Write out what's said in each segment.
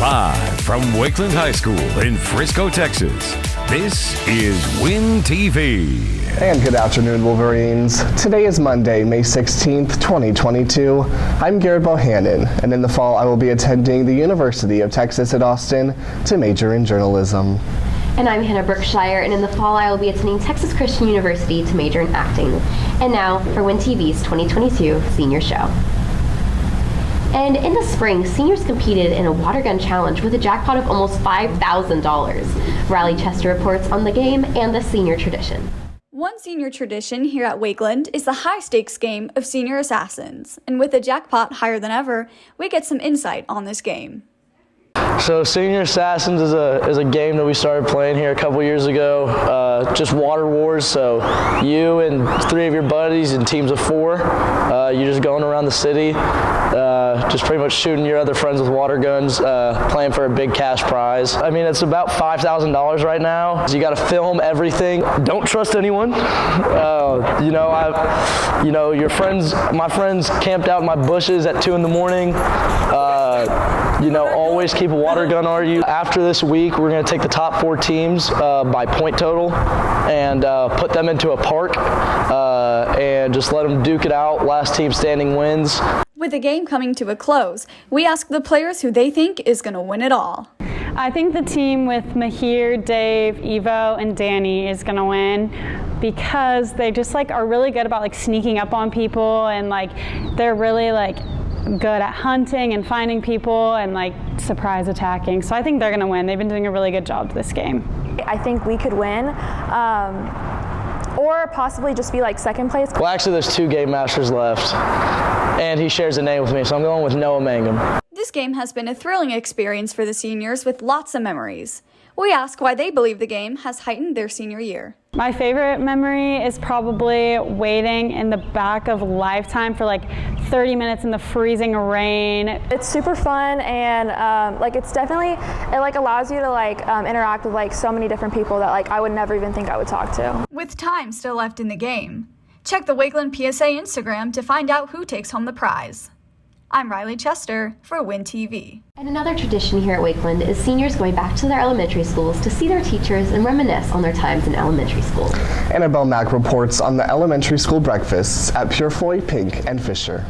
Live from Wakeland High School in Frisco, Texas, this is WIN TV. And good afternoon, Wolverines. Today is Monday, May 16th, 2022. I'm Garrett Bohannon, and in the fall I will be attending the University of Texas at Austin to major in journalism. And I'm Hannah Brookshire, and in the fall I will be attending Texas Christian University to major in acting. And now for WIN TV's 2022 Senior Show. And in the spring, seniors competed in a water gun challenge with a jackpot of almost $5,000. Riley Chester reports on the game and the senior tradition. One senior tradition here at Wakeland is the high-stakes game of Senior Assassins. And with a jackpot higher than ever, we get some insight on this game. So Senior Assassins is a game that we started playing here a couple years ago, just water wars. So you and three of your buddies in teams of four, you're just going around the city, just pretty much shooting your other friends with water guns, playing for a big cash prize. I mean, it's about $5,000 right now. So you got to film everything. Don't trust anyone. My friends camped out in my bushes at 2 in the morning. Always keep a water gun on you. After this week, we're going to take the top 4 teams by point total and put them into a park and just let them duke it out. Last team standing wins. With the game coming to a close, we ask the players who they think is going to win it all. I think the team with Mahir, Dave, Evo, and Danny is going to win because they just are really good about sneaking up on people, and they're really good at hunting and finding people and surprise attacking. So I think they're going to win. They've been doing a really good job this game. I think we could win, or possibly just be second place. Well, actually, there's 2 game masters left, and he shares a name with me, so I'm going with Noah Mangum. This game has been a thrilling experience for the seniors with lots of memories. We ask why they believe the game has heightened their senior year. My favorite memory is probably waiting in the back of Lifetime for 30 minutes in the freezing rain. It's super fun, and it's definitely, it allows you to interact with so many different people that I would never even think I would talk to. With time still left in the game, check the Wakeland PSA Instagram to find out who takes home the prize. I'm Riley Chester for WIN TV. And another tradition here at Wakeland is seniors going back to their elementary schools to see their teachers and reminisce on their times in elementary school. Annabelle Mack reports on the elementary school breakfasts at Purefoy, Pink, and Fisher.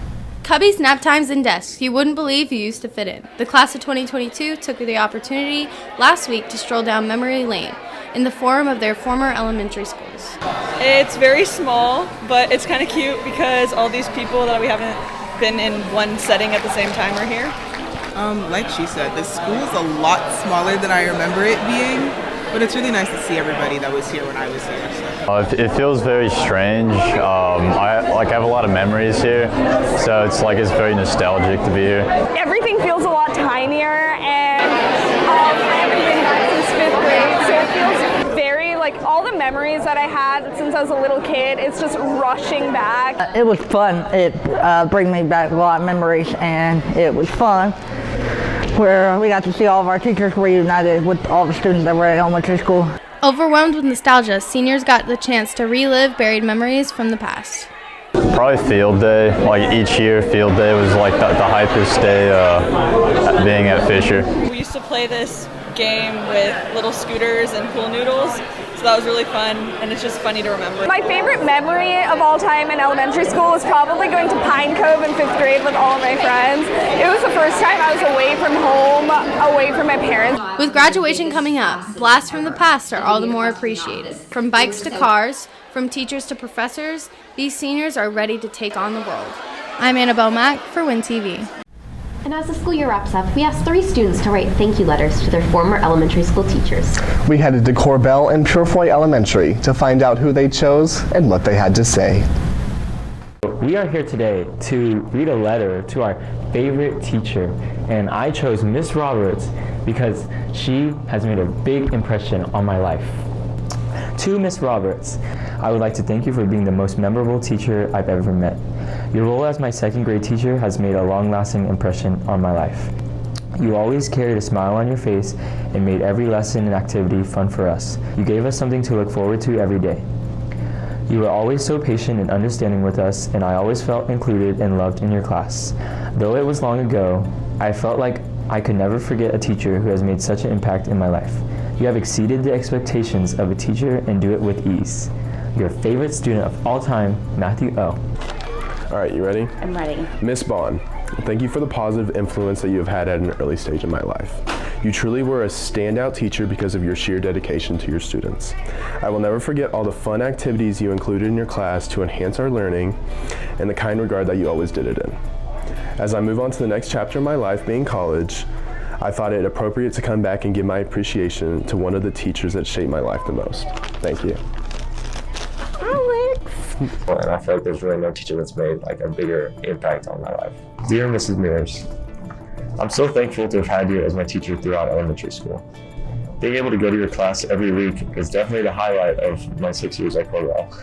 Cubby's nap times and desks you wouldn't believe you used to fit in. The class of 2022 took the opportunity last week to stroll down memory lane in the form of their former elementary schools. It's very small, but it's kind of cute because all these people that we haven't been in one setting at the same time are here. Like she said, the school is a lot smaller than I remember it being, but it's really nice to see everybody that was here when I was here. So. It feels very strange. I have a lot of memories here, so it's very nostalgic to be here. Everything feels a lot tinier, and I haven't been back since 5th grade, so it feels very all the memories that I had since I was a little kid, it's just rushing back. It was fun. It brings me back a lot of memories, and it was fun where we got to see all of our teachers reunited with all the students that were at elementary school. Overwhelmed with nostalgia, seniors got the chance to relive buried memories from the past. Probably field day. Each year, field day was the hypest day being at Fisher. We used to play this game with little scooters and pool noodles, so that was really fun, and it's just funny to remember. My favorite memory of all time in elementary school was probably going to Pine Cove in 5th grade with all of my friends. It was the first time I was away from home, away from my parents. With graduation coming up, blasts from the past are all the more appreciated. From bikes to cars, from teachers to professors, these seniors are ready to take on the world. I'm Annabelle Mack for WIN TV. And as the school year wraps up, we asked 3 students to write thank you letters to their former elementary school teachers. We headed to Corbell and Purefoy Elementary to find out who they chose and what they had to say. We are here today to read a letter to our favorite teacher, and I chose Miss Roberts because she has made a big impression on my life. To Miss Roberts, I would like to thank you for being the most memorable teacher I've ever met. Your role as my 2nd grade teacher has made a long-lasting impression on my life. You always carried a smile on your face and made every lesson and activity fun for us. You gave us something to look forward to every day. You were always so patient and understanding with us, and I always felt included and loved in your class. Though it was long ago, I felt like I could never forget a teacher who has made such an impact in my life. You have exceeded the expectations of a teacher and do it with ease. Your favorite student of all time, Matthew O. All right, you ready? I'm ready. Miss Bond, thank you for the positive influence that you have had at an early stage in my life. You truly were a standout teacher because of your sheer dedication to your students. I will never forget all the fun activities you included in your class to enhance our learning and the kind regard that you always did it in. As I move on to the next chapter of my life, being college, I thought it appropriate to come back and give my appreciation to one of the teachers that shaped my life the most. Thank you. And I feel like there's really no teacher that's made like a bigger impact on my life. Dear Mrs. Mears, I'm so thankful to have had you as my teacher throughout elementary school. Being able to go to your class every week is definitely the highlight of my 6 years at Cornell.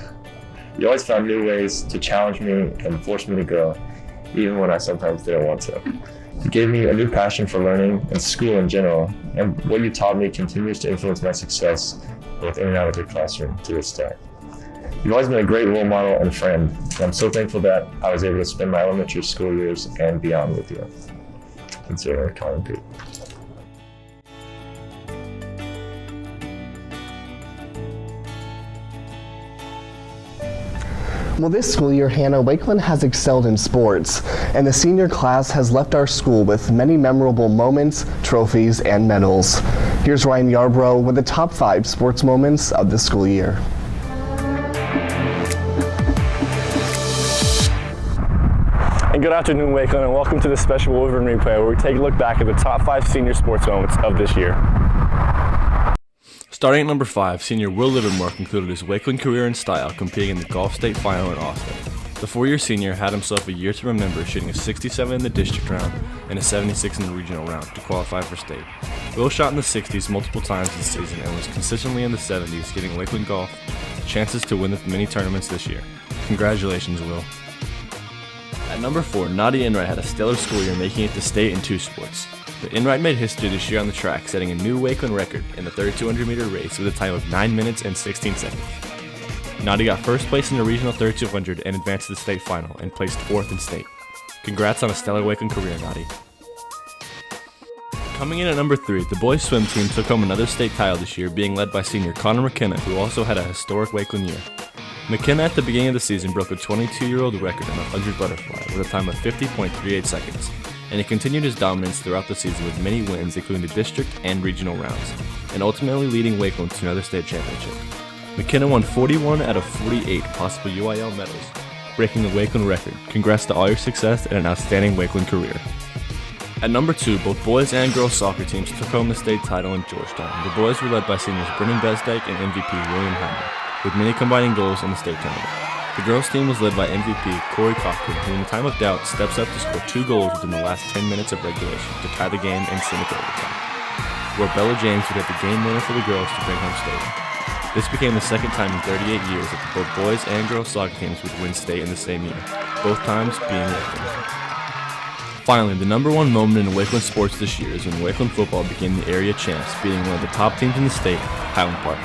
You always found new ways to challenge me and force me to grow, even when I sometimes didn't want to. You gave me a new passion for learning and school in general, and what you taught me continues to influence my success both in and out of your classroom to this day. You've always been a great role model and friend, and I'm so thankful that I was able to spend my elementary school years and beyond with you. Sincerely, Colin Pete. Well, this school year, Hannah, Wakeland has excelled in sports, and the senior class has left our school with many memorable moments, trophies, and medals. Here's Ryan Yarbrough with the top 5 sports moments of the school year. And good afternoon, Wakeland, and welcome to this special Wolverine replay where we take a look back at the top 5 senior sports moments of this year. Starting at number 5, senior Will Livermore concluded his Wakeland career in style competing in the Golf State Final in Austin. The 4-year senior had himself a year to remember, shooting a 67 in the district round and a 76 in the regional round to qualify for state. Will shot in the 60s multiple times this season and was consistently in the 70s, giving Wakeland Golf chances to win the mini tournaments this year. Congratulations, Will. At number 4, Nadia Enright had a stellar school year, making it to state in 2 sports. The Enright made history this year on the track, setting a new Wakeland record in the 3,200-meter race with a time of 9 minutes and 16 seconds. Nadia got first place in the regional 3,200 and advanced to the state final and placed 4th in state. Congrats on a stellar Wakeland career, Nadia. Coming in at number 3, the boys swim team took home another state title this year, being led by senior Connor McKenna, who also had a historic Wakeland year. McKenna at the beginning of the season broke a 22-year-old record in the 100 butterfly with a time of 50.38 seconds, and he continued his dominance throughout the season with many wins, including the district and regional rounds, and ultimately leading Wakeland to another state championship. McKenna won 41 out of 48 possible UIL medals, breaking the Wakeland record. Congrats to all your success and an outstanding Wakeland career. At number 2, both boys and girls soccer teams took home the state title in Georgetown. The boys were led by seniors Brennan Besdyke and MVP William Hammer, with many combining goals in the state tournament. The girls' team was led by MVP Corey Cochran, who in the time of doubt steps up to score 2 goals within the last 10 minutes of regulation to tie the game and send it to overtime, where Bella James would have the game winner for the girls to bring home state. This became the second time in 38 years that both boys and girls soccer teams would win state in the same year, both times being Wakeland. Finally, the number 1 moment in Wakeland sports this year is when Wakeland football became the area champs, beating one of the top teams in the state, Highland Park.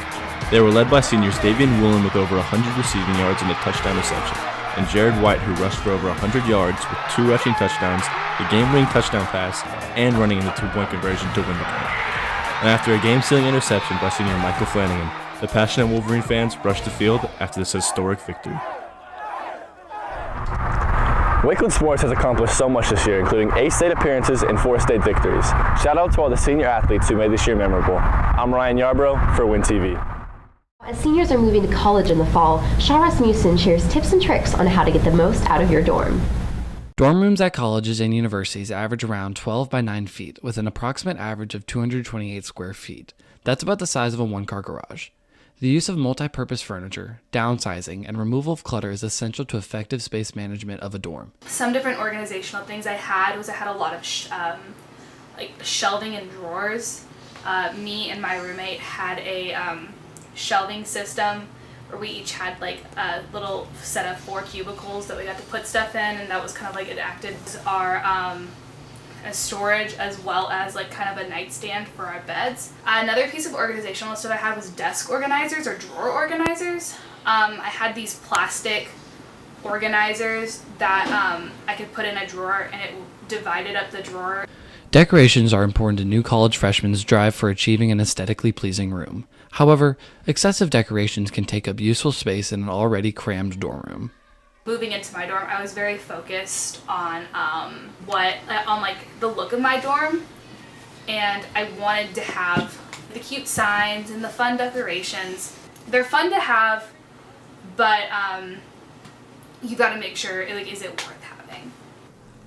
They were led by seniors Davian Woolen with over 100 receiving yards and a touchdown reception, and Jared White, who rushed for over 100 yards with 2 rushing touchdowns, a game-winning touchdown pass, and running in the 2-point conversion to win the game. And after a game-sealing interception by senior Michael Flanagan, the passionate Wolverine fans rushed the field after this historic victory. Wakeland Sports has accomplished so much this year, including 8 state appearances and 4 state victories. Shout out to all the senior athletes who made this year memorable. I'm Ryan Yarbrough for Win TV. As seniors are moving to college in the fall, Shaw Rasmussen shares tips and tricks on how to get the most out of your dorm. Dorm rooms at colleges and universities average around 12 by 9 feet, with an approximate average of 228 square feet. That's about the size of a 1-car garage. The use of multi-purpose furniture, downsizing, and removal of clutter is essential to effective space management of a dorm. Some different organizational things I had a lot of shelving and drawers. Me and my roommate had a shelving system where we each had like a little set of 4 cubicles that we got to put stuff in, and that was kind of like it acted as our as storage as well as like kind of a nightstand for our beds. Another piece of organizational stuff I had was desk organizers or drawer organizers. I had these plastic organizers that I could put in a drawer, and it divided up the drawer. Decorations are important to new college freshmen's drive for achieving an aesthetically pleasing room. However, excessive decorations can take up useful space in an already crammed dorm room. Moving into my dorm, I was very focused on the look of my dorm, and I wanted to have the cute signs and the fun decorations. They're fun to have, but you got to make sure is it worth having.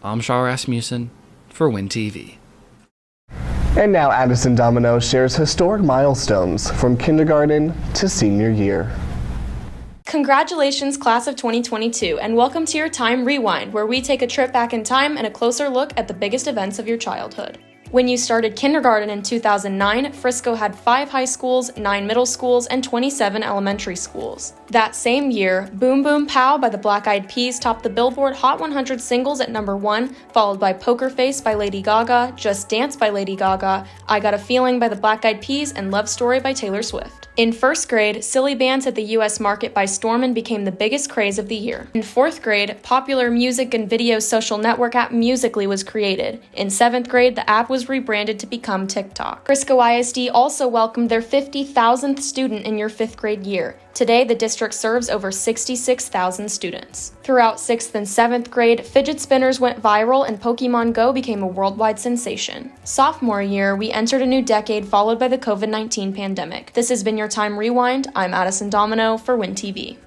I'm Shar Rasmussen for Win TV. And now Addison Domino shares historic milestones from kindergarten to senior year. Congratulations, class of 2022, and welcome to your Time Rewind, where we take a trip back in time and a closer look at the biggest events of your childhood. When you started kindergarten in 2009, Frisco had 5 high schools, 9 middle schools, and 27 elementary schools. That same year, Boom Boom Pow by the Black Eyed Peas topped the Billboard Hot 100 singles at number 1, followed by Poker Face by Lady Gaga, Just Dance by Lady Gaga, I Got a Feeling by the Black Eyed Peas, and Love Story by Taylor Swift. In first grade, Silly Bands hit the U.S. market by storm and became the biggest craze of the year. In fourth grade, popular music and video social network app Musical.ly was created. In seventh grade, the app was rebranded to become TikTok. Frisco ISD also welcomed their 50,000th student in your 5th grade year. Today, the district serves over 66,000 students. Throughout 6th and 7th grade, fidget spinners went viral and Pokemon Go became a worldwide sensation. Sophomore year, we entered a new decade followed by the COVID-19 pandemic. This has been your Time Rewind. I'm Addison Domino for Win TV.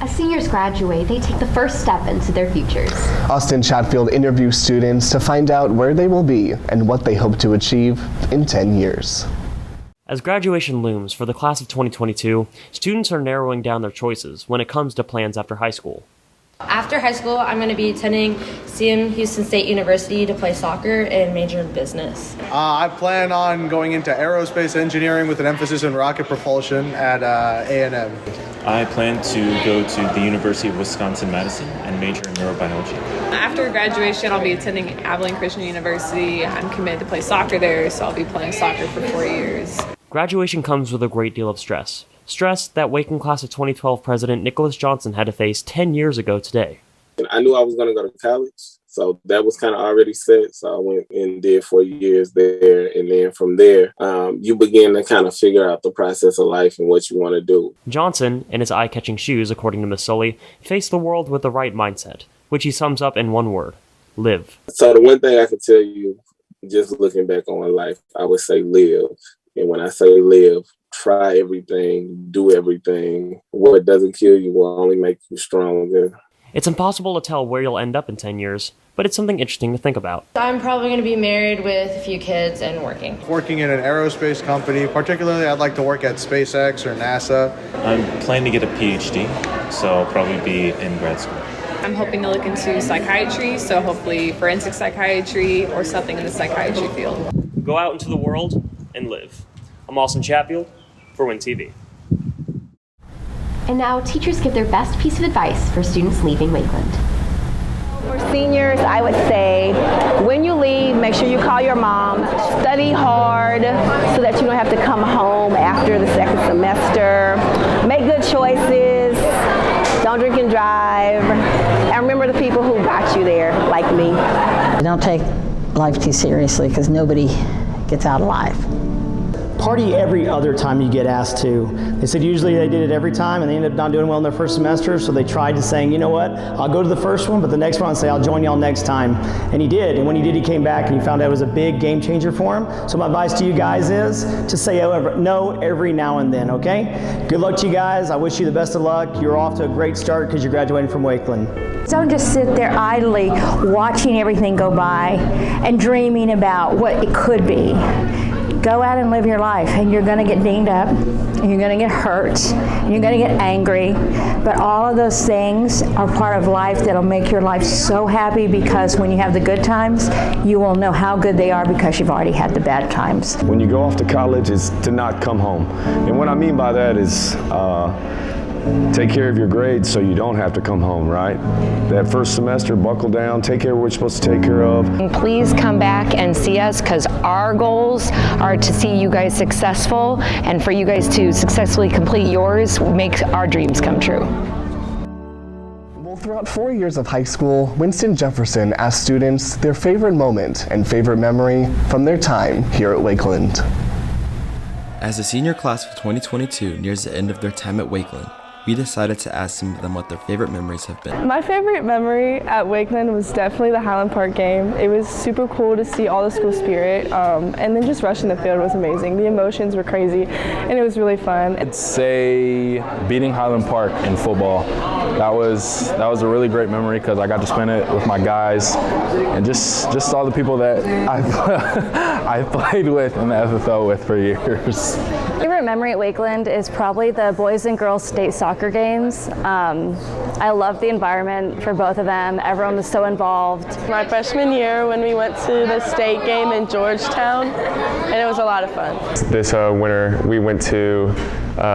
As seniors graduate, they take the first step into their futures. Austin Chatfield interviews students to find out where they will be and what they hope to achieve in 10 years. As graduation looms for the class of 2022, students are narrowing down their choices when it comes to plans after high school. After high school, I'm going to be attending CM Houston State University to play soccer and major in business. I plan on going into aerospace engineering with an emphasis in rocket propulsion at A&M. I plan to go to the University of Wisconsin-Madison and major in neurobiology. After graduation, I'll be attending Abilene Christian University. I'm committed to play soccer there, so I'll be playing soccer for 4 years. Graduation comes with a great deal of stress. Stress that Wakeland class of 2012 President Nicholas Johnson had to face 10 years ago today. I knew I was going to go to college, so that was kind of already set. So I went and did 4 years there, and then from there, you begin to kind of figure out the process of life and what you want to do. Johnson, in his eye-catching shoes, according to Miss Sully, faced the world with the right mindset, which he sums up in one word: live. So the one thing I could tell you, just looking back on life, I would say live. And when I say live, try everything, do everything. What doesn't kill you will only make you stronger. It's impossible to tell where you'll end up in 10 years, but it's something interesting to think about. I'm probably going to be married with a few kids and working. Working in an aerospace company, particularly I'd like to work at SpaceX or NASA. I'm planning to get a PhD, so I'll probably be in grad school. I'm hoping to look into psychiatry, so hopefully forensic psychiatry or something in the psychiatry field. Go out into the world and live. I'm Austin Chatfield for Win TV. And now teachers give their best piece of advice for students leaving Wakeland. For seniors, I would say when you leave, make sure you call your mom, study hard so that you don't have to come home after the second semester. Make good choices, don't drink and drive, and remember the people who got you there, like me. Don't take life too seriously because nobody gets out alive. Party every other time you get asked to. They said usually they did it every time and they ended up not doing well in their first semester, so they tried to saying, you know what, I'll go to the first one, but the next one I'll say I'll join y'all next time. And he did, and when he did, he came back and he found out it was a big game changer for him. So my advice to you guys is to say no every now and then, okay? Good luck to you guys. I wish you the best of luck. You're off to a great start because you're graduating from Wakeland. Don't just sit there idly watching everything go by and dreaming about what it could be. Go out and live your life, and you're going to get dinged up, and you're going to get hurt, and you're going to get angry, but all of those things are part of life that'll make your life so happy, because when you have the good times, you will know how good they are because you've already had the bad times. When you go off to college, it's to not come home. And what I mean by that is take care of your grades so you don't have to come home, right? That first semester, buckle down, take care of what you're supposed to take care of. Please come back and see us, because our goals are to see you guys successful, and for you guys to successfully complete yours, make our dreams come true. Throughout 4 years of high school, Winston Jefferson asked students their favorite moment and favorite memory from their time here at Wakeland. As the senior class of 2022 nears the end of their time at Wakeland, we decided to ask some of them what their favorite memories have been. My favorite memory at Wakeland was definitely the Highland Park game. It was super cool to see all the school spirit, and then just rushing the field was amazing. The emotions were crazy, and it was really fun. I'd say beating Highland Park in football. That was a really great memory because I got to spend it with my guys and just all the people that I played with and the FFL with for years. My favorite memory at Wakeland is probably the boys and girls state soccer games. I love the environment for both of them. Everyone was so involved. My freshman year when we went to the state game in Georgetown, and it was a lot of fun. This winter we went to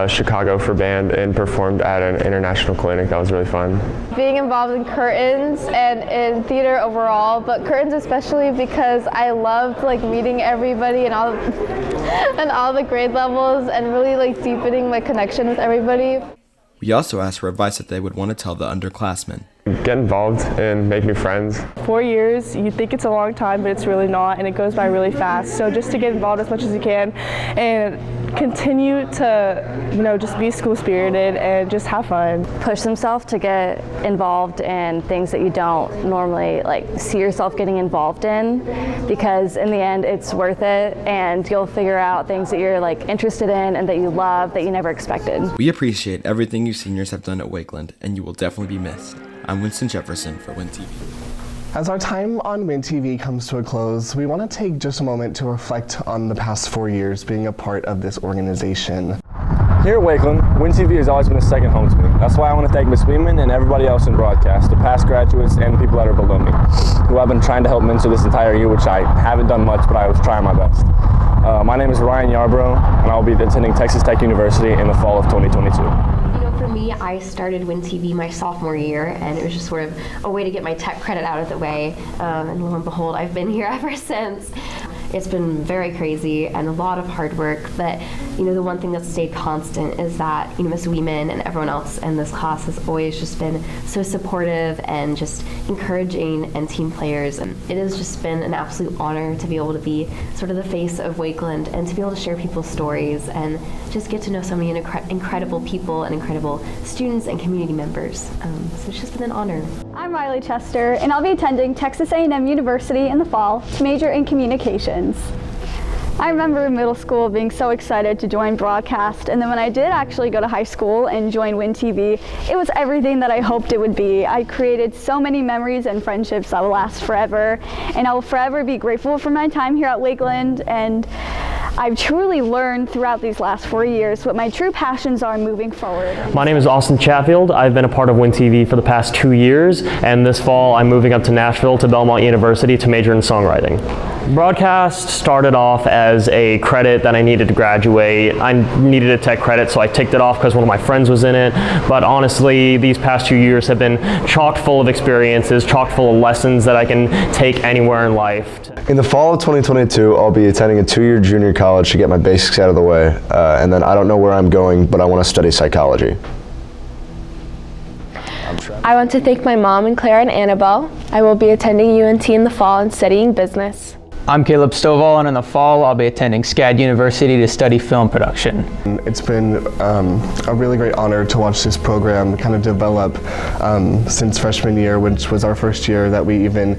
Chicago for band and performed at an international clinic. That was really fun. Being involved in curtains and in theater overall, but curtains especially because I loved meeting everybody and all the grade levels and really deepening my connection with everybody. We also asked for advice that they would want to tell the underclassmen. Get involved and make new friends. 4 years, you think it's a long time, but it's really not, and it goes by really fast. So just to get involved as much as you can and continue to, just be school spirited and just have fun. Push themselves to get involved in things that you don't normally see yourself getting involved in, because in the end it's worth it and you'll figure out things that you're interested in and that you love that you never expected. We appreciate everything you seniors have done at Wakeland, and you will definitely be missed. I'm Winston Jefferson for WinTV. As our time on WinTV comes to a close, we want to take just a moment to reflect on the past 4 years being a part of this organization. Here at Wakeland, WinTV has always been a second home to me. That's why I want to thank Ms. Beeman and everybody else in broadcast, the past graduates and the people that are below me, who I've been trying to help mentor this entire year, which I haven't done much, but I was trying my best. My name is Ryan Yarbrough, and I'll be attending Texas Tech University in the fall of 2022. For me, I started WinTV my sophomore year, and it was just sort of a way to get my tech credit out of the way, and lo and behold, I've been here ever since. It's been very crazy and a lot of hard work, but the one thing that's stayed constant is that Ms. Weeman and everyone else in this class has always just been so supportive and just encouraging and team players, and it has just been an absolute honor to be able to be sort of the face of Wakeland and to be able to share people's stories and just get to know so many incredible people and incredible students and community members. So it's just been an honor. I'm Riley Chester, and I'll be attending Texas A&M University in the fall to major in communications. I remember in middle school being so excited to join broadcast, and then when I did actually go to high school and join WinTV, it was everything that I hoped it would be. I created so many memories and friendships that will last forever, and I will forever be grateful for my time here at Wakeland, and I've truly learned throughout these last 4 years what my true passions are moving forward. My name is Austin Chatfield. I've been a part of WinTV for the past 2 years, and this fall I'm moving up to Nashville to Belmont University to major in songwriting. Broadcast started off as a credit that I needed to graduate. I needed a tech credit, so I ticked it off because one of my friends was in it. But honestly, these past 2 years have been chock full of experiences, chock full of lessons that I can take anywhere in life. In the fall of 2022, I'll be attending a 2-year junior college to get my basics out of the way, and then I don't know where I'm going, but I want to study psychology. I want to thank my mom and Claire and Annabelle. I will be attending UNT in the fall and studying business. I'm Caleb Stovall, and in the fall I'll be attending SCAD University to study film production. It's been a really great honor to watch this program kind of develop since freshman year, which was our first year that we even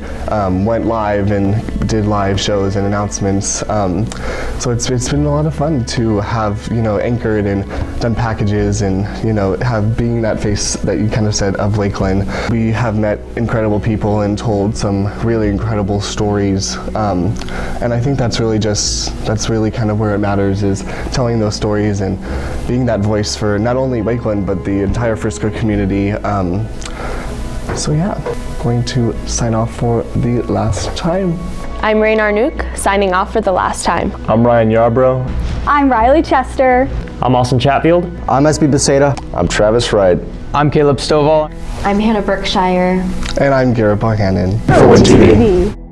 went live and did live shows and announcements. So it's been a lot of fun to have anchored and done packages and have being that face that you kind of said of Lakeland. We have met incredible people and told some really incredible stories. And I think that's really kind of where it matters, is telling those stories and being that voice for not only Wakeland but the entire Frisco community. So yeah, going to sign off for the last time. I'm Rain Arnook, signing off for the last time. I'm Ryan Yarbrough. I'm Riley Chester. I'm Austin Chatfield. I'm SB Beceda. I'm Travis Wright. I'm Caleb Stovall. I'm Hannah Brookshire. And I'm Garrett Bohannon for WinTV.